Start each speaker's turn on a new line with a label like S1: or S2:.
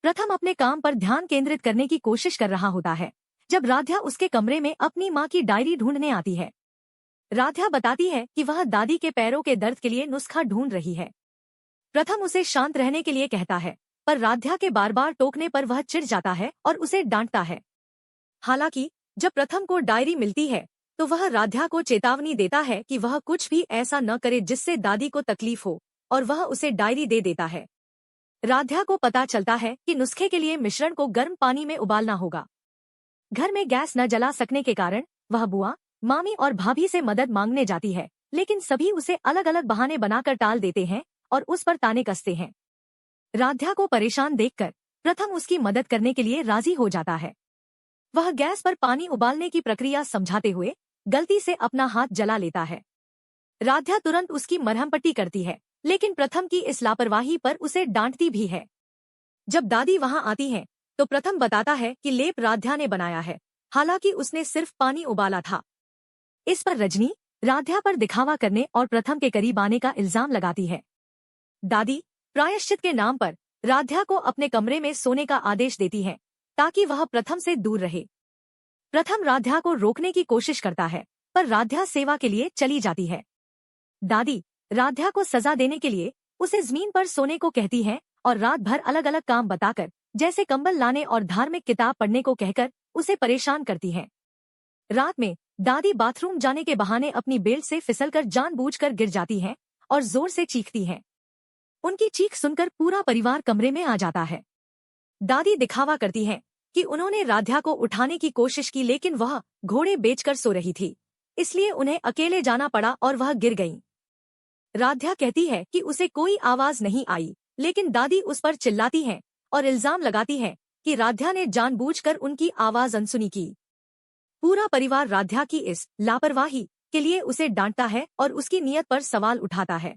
S1: प्रथम अपने काम पर ध्यान केंद्रित करने की कोशिश कर रहा होता है जब राध्या उसके कमरे में अपनी माँ की डायरी ढूंढने आती है। राध्या बताती है कि वह दादी के पैरों के दर्द के लिए नुस्खा ढूंढ रही है। प्रथम उसे शांत रहने के लिए कहता है, पर राध्या के बार बार टोकने पर वह चिढ़ जाता है और उसे डांटता है। हालांकि जब प्रथम को डायरी मिलती है तो वह राध्या को चेतावनी देता है कि वह कुछ भी ऐसा न करे जिससे दादी को तकलीफ हो, और वह उसे डायरी दे देता है। राध्या को पता चलता है कि नुस्खे के लिए मिश्रण को गर्म पानी में उबालना होगा। घर में गैस न जला सकने के कारण वह बुआ, मामी और भाभी से मदद मांगने जाती है, लेकिन सभी उसे अलग अलग बहाने बनाकर टाल देते हैं और उस पर ताने कसते हैं। राध्या को परेशान देखकर प्रथम उसकी मदद करने के लिए राजी हो जाता है। वह गैस पर पानी उबालने की प्रक्रिया समझाते हुए गलती से अपना हाथ जला लेता है। राध्या तुरंत उसकी मरहम पट्टी करती है, लेकिन प्रथम की इस लापरवाही पर उसे डांटती भी है। जब दादी वहां आती है तो प्रथम बताता है कि लेप राध्या ने बनाया है, हालांकि उसने सिर्फ पानी उबाला था। इस पर रजनी राध्या पर दिखावा करने और प्रथम के करीब आने का इल्जाम लगाती है। दादी प्रायश्चित के नाम पर राध्या को अपने कमरे में सोने का आदेश देती है ताकि वह प्रथम से दूर रहे। प्रथम राध्या को रोकने की कोशिश करता है, पर राध्या सेवा के लिए चली जाती है। दादी राध्या को सजा देने के लिए उसे जमीन पर सोने को कहती है और रात भर अलग अलग काम बताकर, जैसे कंबल लाने और धार्मिक किताब पढ़ने को कहकर उसे परेशान करती है। रात में दादी बाथरूम जाने के बहाने अपनी बेल्ट से फिसलकर जानबूझकर गिर जाती हैं और जोर से चीखती हैं। उनकी चीख सुनकर पूरा परिवार कमरे में आ जाता है। दादी दिखावा करती हैं कि उन्होंने राध्या को उठाने की कोशिश की, लेकिन वह घोड़े बेचकर सो रही थी, इसलिए उन्हें अकेले जाना पड़ा और वह गिर गईं। राध्या कहती है कि उसे कोई आवाज नहीं आई, लेकिन दादी उस पर चिल्लाती हैं और इल्जाम लगाती है कि राध्या ने जानबूझकर उनकी आवाज अनसुनी की। पूरा परिवार राध्या की इस लापरवाही के लिए उसे डांटता है और उसकी नीयत पर सवाल उठाता है।